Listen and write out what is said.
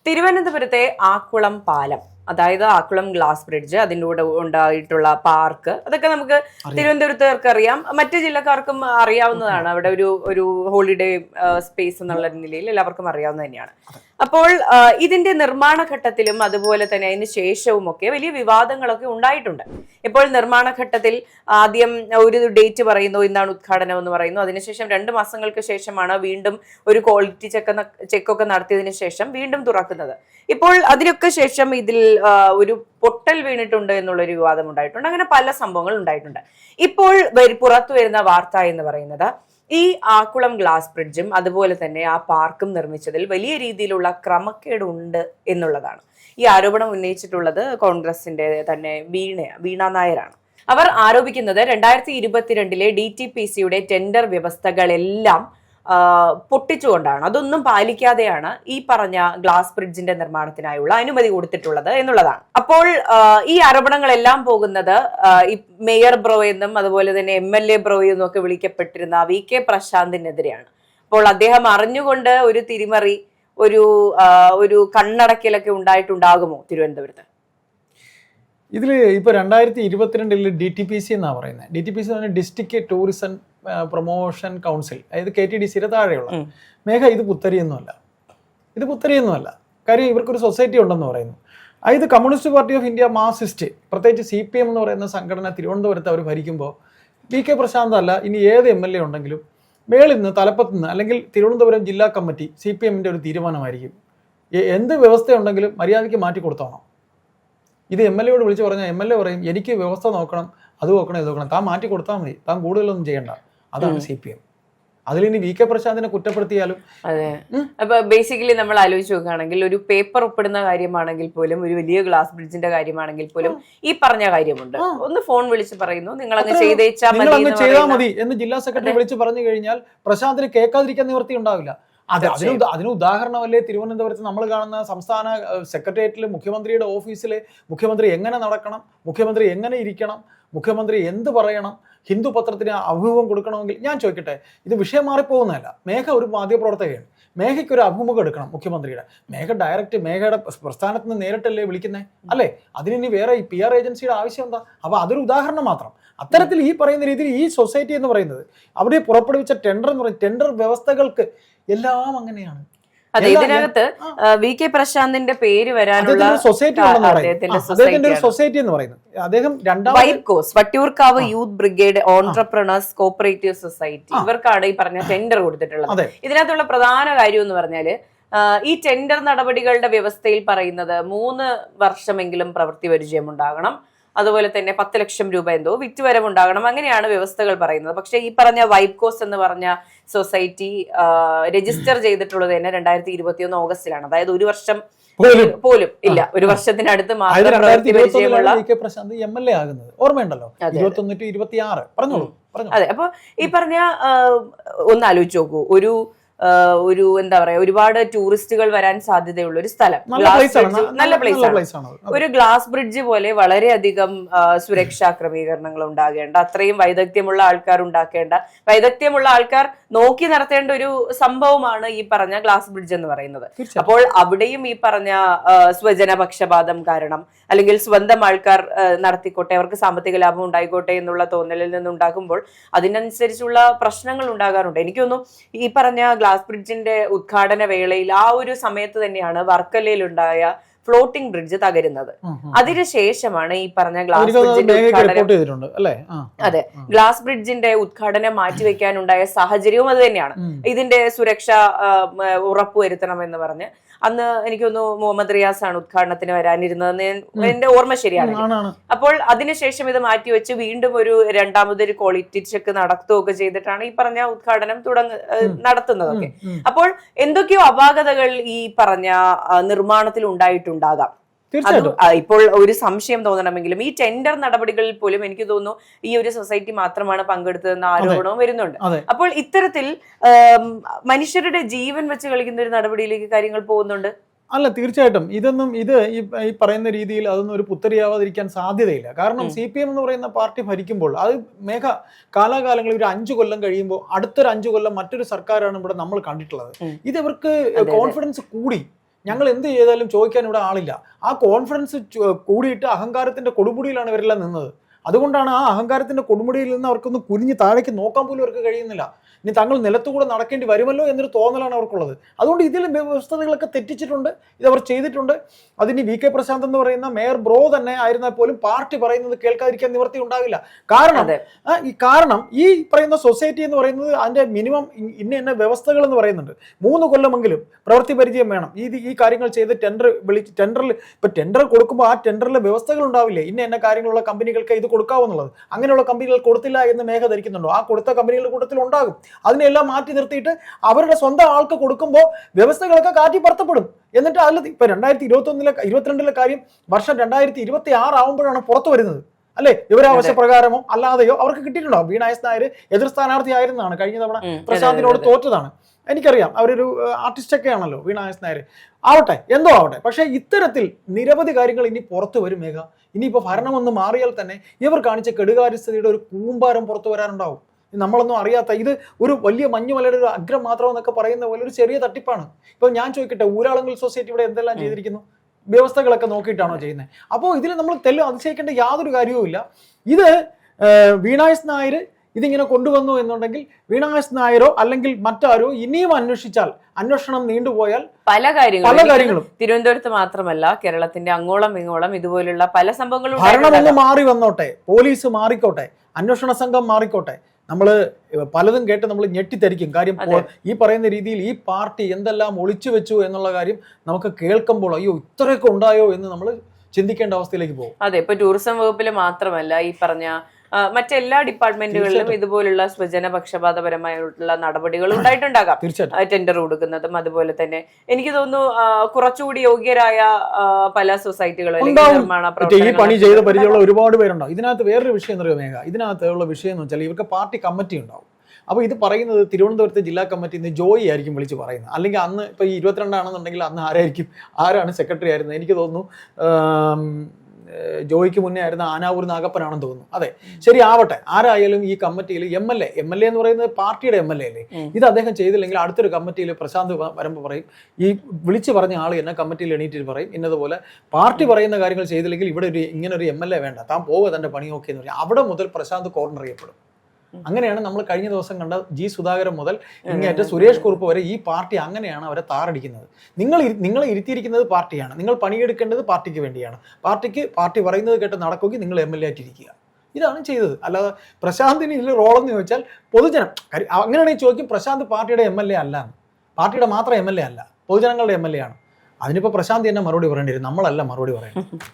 തിരുവനന്തപുരത്തെ ആക്കുളം പാലം, അതായത് ആക്കുളം ഗ്ലാസ് ബ്രിഡ്ജ്, അതിൻ്റെ കൂടെ ഉണ്ടായിട്ടുള്ള പാർക്ക്, അതൊക്കെ നമുക്ക് തിരുവനന്തപുരത്തുകാർക്ക് അറിയാം, മറ്റു ജില്ലക്കാർക്കും അറിയാവുന്നതാണ്. അവിടെ ഒരു ഹോളിഡേ സ്പേസ് എന്നുള്ള നിലയിൽ എല്ലാവർക്കും അറിയാവുന്ന തന്നെയാണ്. അപ്പോൾ ഇതിന്റെ നിർമ്മാണ ഘട്ടത്തിലും അതുപോലെ തന്നെ അതിന് ശേഷവും ഒക്കെ വലിയ വിവാദങ്ങളൊക്കെ ഉണ്ടായിട്ടുണ്ട്. ഇപ്പോൾ നിർമ്മാണ ഘട്ടത്തിൽ ആദ്യം ഒരു ഡേറ്റ് പറയുന്നു, ഇന്നാണ് ഉദ്ഘാടനം എന്ന് പറയുന്നു. അതിനുശേഷം 2 മാസങ്ങൾക്ക് ശേഷമാണ് വീണ്ടും ഒരു ക്വാളിറ്റി ചെക്കൊക്കെ നടത്തിയതിനു ശേഷം വീണ്ടും തുറക്കുന്നത്. ഇപ്പോൾ അതിനൊക്കെ ശേഷം ഇതിൽ ഒരു പൊട്ടൽ വീണിട്ടുണ്ട് എന്നുള്ളൊരു വിവാദം ഉണ്ടായിട്ടുണ്ട്. അങ്ങനെ പല സംഭവങ്ങൾ ഉണ്ടായിട്ടുണ്ട്. ഇപ്പോൾ പുറത്തു വരുന്ന വാർത്ത എന്ന് പറയുന്നത് ഈ ആക്കുളം ഗ്ലാസ് ബ്രിഡ്ജും അതുപോലെ തന്നെ ആ പാർക്കും നിർമ്മിച്ചതിൽ വലിയ രീതിയിലുള്ള ക്രമക്കേടുണ്ട് എന്നുള്ളതാണ്. ഈ ആരോപണം ഉന്നയിച്ചിട്ടുള്ളത് കോൺഗ്രസിന്റെ തന്നെ വീണ നായരാണ്. അവർ ആരോപിക്കുന്നത് 2022 DTPCയുടെ ടെൻഡർ വ്യവസ്ഥകളെല്ലാം പൊട്ടിച്ചുകൊണ്ടാണ്, അതൊന്നും പാലിക്കാതെയാണ് ഈ പറഞ്ഞ ഗ്ലാസ് ബ്രിഡ്ജിന്റെ നിർമ്മാണത്തിനായുള്ള അനുമതി കൊടുത്തിട്ടുള്ളത് എന്നുള്ളതാണ്. അപ്പോൾ ഈ ആരോപണങ്ങളെല്ലാം പോകുന്നത് ഈ മേയർ ബ്രോ എന്നും അതുപോലെ തന്നെ MLA ബ്രോ എന്നും ഒക്കെ വിളിക്കപ്പെട്ടിരുന്ന VK പ്രശാന്തിനെതിരെയാണ്. അപ്പോൾ അദ്ദേഹം അറിഞ്ഞുകൊണ്ട് ഒരു തിരിമറി, ഒരു കണ്ണടക്കലൊക്കെ ഉണ്ടായിട്ടുണ്ടാകുമോ തിരുവനന്തപുരത്ത്? ഇതിൽ ഇപ്പോൾ 2022 DTPC എന്നാണ് പറയുന്നത്. DTPC എന്ന് പറഞ്ഞാൽ ഡിസ്ട്രിക്ട് ടൂറിസം പ്രൊമോഷൻ കൗൺസിൽ, അതായത് KTDCയുടെ താഴെയുള്ള മേഘ. ഇത് പുത്തരിയൊന്നുമല്ല. കാര്യം ഇവർക്കൊരു സൊസൈറ്റി ഉണ്ടെന്ന് പറയുന്നു. അതായത് communist party of India Marxist, പ്രത്യേകിച്ച് CPM എന്ന് പറയുന്ന സംഘടന തിരുവനന്തപുരത്ത് അവർ ഭരിക്കുമ്പോൾ VK പ്രശാന്ത് അല്ല, ഇനി ഏത് MLA ഉണ്ടെങ്കിലും മേളിൽ നിന്ന് തലപ്പത്ത് നിന്ന് അല്ലെങ്കിൽ തിരുവനന്തപുരം ജില്ലാ കമ്മിറ്റി CPMന്റെ ഒരു തീരുമാനമായിരിക്കും. എന്ത് വ്യവസ്ഥയുണ്ടെങ്കിലും മര്യാദയ്ക്ക് മാറ്റി കൊടുത്തോണം. ഇത് MLAയോട് വിളിച്ച് പറഞ്ഞാൽ MLA പറയും, എനിക്ക് വ്യവസ്ഥ നോക്കണം, അത് നോക്കണം, ഇത് നോക്കണം, താൻ മാറ്റി കൊടുത്താൽ മതി, താൻ കൂടുതലൊന്നും ചെയ്യണ്ട. അതാണ് CPM. അതിലിനി VK പ്രശാന്തിനെ കുറ്റപ്പെടുത്തിയാലും. അതെ. അപ്പൊ ബേസിക്കലി നമ്മൾ ആലോചിച്ച് നോക്കുകയാണെങ്കിൽ ഒരു പേപ്പർ ഒപ്പിടുന്ന കാര്യമാണെങ്കിൽ പോലും, ഒരു വലിയ ഗ്ലാസ് ബ്രിഡ്ജിന്റെ കാര്യമാണെങ്കിൽ പോലും ഈ പറഞ്ഞ കാര്യമുണ്ട്. ഒന്ന് ഫോൺ വിളിച്ച് പറയുന്നു, നിങ്ങളങ്ങ് ചെയ്താൽ മതി എന്ന് ജില്ലാ സെക്രട്ടറി വിളിച്ച് പറഞ്ഞു കഴിഞ്ഞാൽ പ്രശാന്തിന് കേൾക്കാതിരിക്കാൻ നിവൃത്തി ഉണ്ടാവില്ല. അതിന് ഉദാഹരണമല്ലേ തിരുവനന്തപുരത്ത് നമ്മൾ കാണുന്ന സംസ്ഥാന സെക്രട്ടേറിയറ്റിൽ മുഖ്യമന്ത്രിയുടെ ഓഫീസിൽ മുഖ്യമന്ത്രി എങ്ങനെ നടക്കണം, മുഖ്യമന്ത്രി എങ്ങനെ ഇരിക്കണം, മുഖ്യമന്ത്രി എന്ത് പറയണം, ഹിന്ദു പത്രത്തിന് അഭിമുഖം കൊടുക്കണമെങ്കിൽ. ഞാൻ ചോദിക്കട്ടെ, ഇത് വിഷയം മാറിപ്പോകുന്നതല്ല. മേഘ ഒരു മാധ്യമപ്രവർത്തകയാണ്. മേഘയ്ക്ക് ഒരു അഭിമുഖം എടുക്കണം മുഖ്യമന്ത്രിയുടെ. മേഘ ഡയറക്റ്റ് മേഘയുടെ പ്രസ്ഥാനത്ത് നിന്ന് നേരിട്ടല്ലേ വിളിക്കുന്നത്, അല്ലേ? അതിനി വേറെ ഈ PR ഏജൻസിയുടെ ആവശ്യം എന്താ? അപ്പോൾ അതൊരു ഉദാഹരണം മാത്രം. അത്തരത്തിൽ ഈ പറയുന്ന രീതിയിൽ ഈ സൊസൈറ്റി എന്ന് പറയുന്നത് അവിടെ പുറപ്പെടുവിച്ച ടെൻഡർ എന്ന് പറയുന്നത്, ടെൻഡർ വ്യവസ്ഥകൾക്ക് എല്ലാം അങ്ങനെയാണ്. അതെ, ഇതിനകത്ത് VK പ്രശാന്തിന്റെ പേര് വരാനുള്ള സൊസൈറ്റി എന്ന് പറയുന്നത് അദ്ദേഹം വൈബ്കോസ് Vattiyoorkavu youth brigade entrepreneurs cooperative society, ഇവർക്കാണ് ഈ പറഞ്ഞ ടെൻഡർ കൊടുത്തിട്ടുള്ളത്. ഇതിനകത്തുള്ള പ്രധാന കാര്യം എന്ന് പറഞ്ഞാല് ഈ ടെൻഡർ നടപടികളുടെ വ്യവസ്ഥയിൽ പറയുന്നത് 3 വർഷമെങ്കിലും പ്രവൃത്തി പരിചയം ഉണ്ടാകണം, അതുപോലെ തന്നെ 10 ലക്ഷം രൂപ എന്തോ വിറ്റുവരവുണ്ടാകണം, അങ്ങനെയാണ് വ്യവസ്ഥകൾ പറയുന്നത്. പക്ഷേ ഈ പറഞ്ഞ വൈബ്കോസ് എന്ന് പറഞ്ഞ സൊസൈറ്റി രജിസ്റ്റർ ചെയ്തിട്ടുള്ളത് തന്നെ 2021 ഓഗസ്റ്റിലാണ്. അതായത് 1 വർഷം പോലും ഇല്ല, 1 വർഷത്തിനടുത്ത് മാത്രം പ്രവൃത്തി പരിചയമുള്ള പ്രശാന്ത് MLA ആകുന്നത് ഓർമ്മയുണ്ടല്ലോ, 21 to 26. പറഞ്ഞോളൂ. അതെ, അപ്പൊ ഈ പറഞ്ഞ ഒന്ന് ആലോചിച്ച് നോക്കൂ, ഒരു എന്താ പറയാ, ഒരുപാട് ടൂറിസ്റ്റുകൾ വരാൻ സാധ്യതയുള്ള ഒരു സ്ഥലം, നല്ല പ്ലേസ് ആണ്. ഒരു ഗ്ലാസ് ബ്രിഡ്ജ് പോലെ വളരെയധികം സുരക്ഷാ ക്രമീകരണങ്ങൾ ഉണ്ടാകേണ്ട, അത്രയും വൈദഗ്ധ്യമുള്ള ആൾക്കാർ നോക്കി നടത്തേണ്ട ഒരു സംഭവമാണ് ഈ പറഞ്ഞ ഗ്ലാസ് ബ്രിഡ്ജ് എന്ന് പറയുന്നത്. അപ്പോൾ അവിടെയും ഈ പറഞ്ഞ സ്വജന പക്ഷപാതം കാരണം, അല്ലെങ്കിൽ സ്വന്തം ആൾക്കാർ നടത്തിക്കോട്ടെ, അവർക്ക് സാമ്പത്തിക ലാഭം ഉണ്ടായിക്കോട്ടെ എന്നുള്ള തോന്നലിൽ നിന്നുണ്ടാകുമ്പോൾ അതിനനുസരിച്ചുള്ള പ്രശ്നങ്ങൾ ഉണ്ടാകാറുണ്ട്. എനിക്ക് തോന്നുന്നു ഈ പറഞ്ഞ ഗ്ലാസ് ബ്രിഡ്ജിന്റെ ഉദ്ഘാടന വേളയിൽ ആ ഒരു സമയത്ത് തന്നെയാണ് വർക്കലയിലുണ്ടായ ഫ്ലോട്ടിംഗ് ബ്രിഡ്ജ് തകരുന്നത്. അതിനുശേഷമാണ് ഈ പറഞ്ഞ ഗ്ലാസ് ബ്രിഡ്ജിന്റെ ഉദ്ഘാടനം. അതെ, ഗ്ലാസ് ബ്രിഡ്ജിന്റെ ഉദ്ഘാടനം മാറ്റിവെക്കാനുണ്ടായ സാഹചര്യവും അത് തന്നെയാണ്. ഇതിന്റെ സുരക്ഷ ഉറപ്പുവരുത്തണം എന്ന് പറഞ്ഞ് അന്ന് എനിക്ക് തോന്നുന്നു മുഹമ്മദ് റിയാസ് ആണ് ഉദ്ഘാടനത്തിന് വരാനിരുന്നതെന്ന് എന്റെ ഓർമ്മ ശരിയാണ്. അപ്പോൾ അതിനുശേഷം ഇത് മാറ്റിവെച്ച് വീണ്ടും രണ്ടാമതൊരു ക്വാളിറ്റി ചെക്ക് നടത്തുകയൊക്കെ ചെയ്തിട്ടാണ് ഈ പറഞ്ഞ ഉദ്ഘാടനം നടത്തുന്നതൊക്കെ. അപ്പോൾ എന്തൊക്കെയോ അപാകതകൾ ഈ പറഞ്ഞ നിർമ്മാണത്തിൽ ഉണ്ടായിട്ടുണ്ടാകാം. ഇപ്പോൾ ഒരു സംശയം തോന്നണമെങ്കിലും ഈ ടെൻഡർ നടപടികളിൽ പോലും എനിക്ക് തോന്നുന്നു ഈ ഒരു സൊസൈറ്റി മാത്രമാണ് പങ്കെടുത്തതെന്ന ആരോപണവും വരുന്നുണ്ട്. അപ്പോൾ ഇത്തരത്തിൽ മനുഷ്യരുടെ ജീവൻ വെച്ച് കളിക്കുന്ന ഒരു നടപടിയിലേക്ക് കാര്യങ്ങൾ പോകുന്നുണ്ട്. അല്ല, തീർച്ചയായിട്ടും ഇത് ഈ പറയുന്ന രീതിയിൽ അതൊന്നും ഒരു പുത്തരിയാവാതിരിക്കാൻ സാധ്യതയില്ല. കാരണം CPM എന്ന് പറയുന്ന പാർട്ടി ഭരിക്കുമ്പോൾ അത് കാലാകാലങ്ങളിൽ ഒരു 5 കൊല്ലം കഴിയുമ്പോൾ അടുത്തൊരു 5 കൊല്ലം മറ്റൊരു സർക്കാരാണ് ഇവിടെ നമ്മൾ കണ്ടിട്ടുള്ളത്. ഇത് ഇവർക്ക് കോൺഫിഡൻസ് കൂടി. ഞങ്ങൾ എന്ത് ചെയ്താലും ചോദിക്കാൻ ഇവിടെ ആളില്ല. ആ കോൺഫിഡൻസ് കൂടിയിട്ട് അഹങ്കാരത്തിന്റെ കൊടുമുടിയിലാണ് ഇവരെല്ലാം നിന്നത്. അതുകൊണ്ടാണ് ആ അഹങ്കാരത്തിന്റെ കൊടുമുടിയിൽ നിന്ന് അവർക്കൊന്ന് കുനിഞ്ഞ് താഴേക്ക് നോക്കാൻ പോലും അവർക്ക് കഴിയുന്നില്ല. ഇനി തങ്ങൾ നിലത്തുകൂടെ നടക്കേണ്ടി വരുമല്ലോ എന്നൊരു തോന്നലാണ് അവർക്കുള്ളത്. അതുകൊണ്ട് ഇതിൽ വ്യവസ്ഥകളൊക്കെ തെറ്റിച്ചിട്ടുണ്ട്, ഇതവർ ചെയ്തിട്ടുണ്ട്. അതിന് വി കെ പ്രശാന്ത് എന്ന് പറയുന്ന മേയർ ബ്രോ തന്നെ ആയിരുന്നാൽ പോലും പാർട്ടി പറയുന്നത് കേൾക്കാതിരിക്കാൻ നിവൃത്തി ഉണ്ടാവില്ല. കാരണം ഈ പറയുന്ന സൊസൈറ്റി എന്ന് പറയുന്നത് അതിന്റെ മിനിമം ഇന്ന വ്യവസ്ഥകൾ എന്ന് പറയുന്നുണ്ട്. 3 കൊല്ലമെങ്കിലും പ്രവൃത്തി പരിചയം വേണം. ഈ കാര്യങ്ങൾ ചെയ്ത് ടെൻഡർ കൊടുക്കുമ്പോൾ ആ ടെൻഡറിലെ വ്യവസ്ഥകൾ ഉണ്ടാവില്ലേ, ഇന്ന കാര്യങ്ങളുള്ള കമ്പനികൾക്ക് ഇത് കൊടുക്കാവുന്നുള്ളത്. അങ്ങനെയുള്ള കമ്പനികൾ കൊടുത്തില്ല എന്ന് മേഘ ധരിക്കുന്നുണ്ടോ? ആ കൊടുത്ത കമ്പനികളുടെ കൂട്ടത്തിൽ ഉണ്ടാകും. അതിനെല്ലാം മാറ്റി നിർത്തിയിട്ട് അവരുടെ സ്വന്തം ആൾക്ക് കൊടുക്കുമ്പോൾ വ്യവസ്ഥകളൊക്കെ കാറ്റി പറത്തപ്പെടും. എന്നിട്ട് അതിൽ ഇപ്പൊ 2022 കാര്യം വർഷം 2026 ആവുമ്പോഴാണ് പുറത്തു വരുന്നത് അല്ലെ? വിവരാവശ്യപ്രകാരമോ അല്ലാതെയോ അവർക്ക് കിട്ടിയിട്ടുണ്ടോ? വീണ എസ് നായർ എതിർ സ്ഥാനാർത്ഥി ആയിരുന്നാണ്, കഴിഞ്ഞ തവണ പ്രശാന്തിനോട് തോറ്റതാണ്. എനിക്കറിയാം, അവരൊരു ആർട്ടിസ്റ്റൊക്കെ ആണല്ലോ വീണ എസ് നായർ. ആവട്ടെ, എന്തോ ആവട്ടെ. പക്ഷെ ഇത്തരത്തിൽ നിരവധി കാര്യങ്ങൾ ഇനി പുറത്തു വരും മേഘ. ഇനിയിപ്പോ ഭരണമൊന്ന് മാറിയാൽ തന്നെ ഇവർ കാണിച്ച കെടുകാര്യസ്ഥതയുടെ ഒരു കൂമ്പാരം പുറത്തു വരാനുണ്ടാവും. നമ്മളൊന്നും അറിയാത്ത, ഇത് ഒരു വലിയ മഞ്ഞുമലയുടെ ഒരു അഗ്രം മാത്രം എന്നൊക്കെ പറയുന്ന പോലെ ഒരു ചെറിയ തട്ടിപ്പാണ്. ഇപ്പൊ ഞാൻ ചോദിക്കട്ടെ, ഊരാളുങ്കൽ സൊസൈറ്റി ഇവിടെ എന്തെല്ലാം ചെയ്തിരിക്കുന്നു? വ്യവസ്ഥകളൊക്കെ നോക്കിയിട്ടാണോ ചെയ്യുന്നത്? അപ്പോൾ ഇതിൽ നമ്മൾ അതിശയിക്കേണ്ട യാതൊരു കാര്യവുമില്ല. ഇത് വീണ എസ് നായർ ഇതിങ്ങനെ കൊണ്ടുവന്നു എന്നുണ്ടെങ്കിൽ വീണ എസ് നായരോ അല്ലെങ്കിൽ മറ്റാരോ ഇനിയും അന്വേഷിച്ചാൽ, അന്വേഷണം നീണ്ടുപോയാൽ പല കാര്യങ്ങളും തിരുവനന്തപുരത്ത് മാത്രമല്ല കേരളത്തിന്റെ അങ്ങോളം ഇങ്ങോളം ഇതുപോലുള്ള പല സംഭവങ്ങളും ഭരണമൊന്ന് മാറി വന്നോട്ടെ, പോലീസ് മാറിക്കോട്ടെ, അന്വേഷണ സംഘം മാറിക്കോട്ടെ, നമ്മൾ പലതും കേട്ട് നമ്മൾ ഞെട്ടിത്തരിക്കും. കാര്യം ഈ പറയുന്ന രീതിയിൽ ഈ പാർട്ടി എന്തെല്ലാം ഒളിച്ചു വെച്ചു എന്നുള്ള കാര്യം നമുക്ക് കേൾക്കുമ്പോൾ അയ്യോ ഇത്രയൊക്കെ ഉണ്ടായോ എന്ന് നമ്മൾ ചിന്തിക്കേണ്ട അവസ്ഥയിലേക്ക് പോകും. അതെ, ഇപ്പൊ ടൂറിസം വകുപ്പിൽ മാത്രമല്ല, ഈ പറഞ്ഞ മറ്റെല്ലാ ഡിപ്പാർട്ട്മെന്റുകളിലും ഇതുപോലുള്ള സ്വജനപക്ഷപാതപരമായിട്ടുള്ള നടപടികൾ ഉണ്ടായിട്ടുണ്ടാകാം. ടെൻഡർ കൊടുക്കുന്നതും അതുപോലെ തന്നെ എനിക്ക് തോന്നുന്നു കുറച്ചുകൂടി യോഗ്യരായ പല സൊസൈറ്റികളും ഈ പണി ചെയ്ത പരിചയമുള്ള ഒരുപാട് പേരുണ്ടാവും. ഇതിനകത്ത് വേറൊരു വിഷയം എന്ന് പറയുക മേഘ, ഇതിനകത്തുള്ള വിഷയം എന്ന് വെച്ചാൽ ഇവർക്ക് പാർട്ടി കമ്മിറ്റി ഉണ്ടാവും. അപ്പോൾ ഇത് പറയുന്നത് തിരുവനന്തപുരത്തെ ജില്ലാ കമ്മിറ്റി ഇന്ന് ജോയി ആയിരിക്കും വിളിച്ച് പറയുന്നത്. അല്ലെങ്കിൽ അന്ന് ഇപ്പോൾ ഈ 22 ആണെന്നുണ്ടെങ്കിൽ അന്ന് ആരാണ് സെക്രട്ടറി ആയിരുന്നത്? എനിക്ക് തോന്നുന്നു ജോയിക്ക് മുന്നേ ആയിരുന്ന ആനാവൂർ നാഗപ്പനാണെന്ന് തോന്നുന്നു. അതെ, ശരി, ആവട്ടെ. ആരായാലും ഈ കമ്മിറ്റിയിൽ എം എൽ എ എന്ന് പറയുന്നത് പാർട്ടിയുടെ എം എൽ എ അല്ലേ? ഇത് അദ്ദേഹം ചെയ്തില്ലെങ്കിൽ അടുത്തൊരു കമ്മിറ്റിയിൽ പ്രശാന്ത് വരുമ്പോൾ പറയും, ഈ വിളിച്ച് പറഞ്ഞ ആൾ എന്നെ കമ്മിറ്റിയിൽ എണീറ്റിട്ട് പറയും ഇന്നതുപോലെ പാർട്ടി പറയുന്ന കാര്യങ്ങൾ ചെയ്തില്ലെങ്കിൽ ഇവിടെ ഇങ്ങനെ ഒരു എം എൽ എ വേണ്ട, താൻ പോവുക തന്റെ പണി നോക്കി എന്ന് പറയും. അവിടെ മുതൽ പ്രശാന്ത് കോർണർ ചെയ്യപ്പെടും. അങ്ങനെയാണ് നമ്മൾ കഴിഞ്ഞ ദിവസം കണ്ട ജി സുധാകരൻ മുതൽ ഇങ്ങേറ്റ സുരേഷ് കുറുപ്പ് വരെ ഈ പാർട്ടി അങ്ങനെയാണ് അവരെ താറടിക്കുന്നത്. നിങ്ങളെ ഇരുത്തിയിരിക്കുന്നത് പാർട്ടിയാണ്, നിങ്ങൾ പണിയെടുക്കേണ്ടത് പാർട്ടിക്ക് വേണ്ടിയാണ്. പാർട്ടി പറയുന്നത് കേട്ട് നടക്കുമെങ്കിൽ നിങ്ങൾ എം എൽ എ ആയിട്ടിരിക്കുക. ഇതാണ് ചെയ്തത്. അല്ലാതെ പ്രശാന്തിന് ഇതിൽ റോളെന്ന് ചോദിച്ചാൽ പൊതുജനം അങ്ങനെയാണെങ്കിൽ ചോദിക്കും, പ്രശാന്ത് പാർട്ടിയുടെ എം എൽ എ അല്ല, പാർട്ടിയുടെ മാത്രം എം എൽ എ അല്ല, പൊതുജനങ്ങളുടെ എം എൽ എ ആണ്. അതിനിപ്പോൾ പ്രശാന്ത് തന്നെ മറുപടി പറയേണ്ടി വരും, നമ്മളല്ല മറുപടി പറയുന്നത്.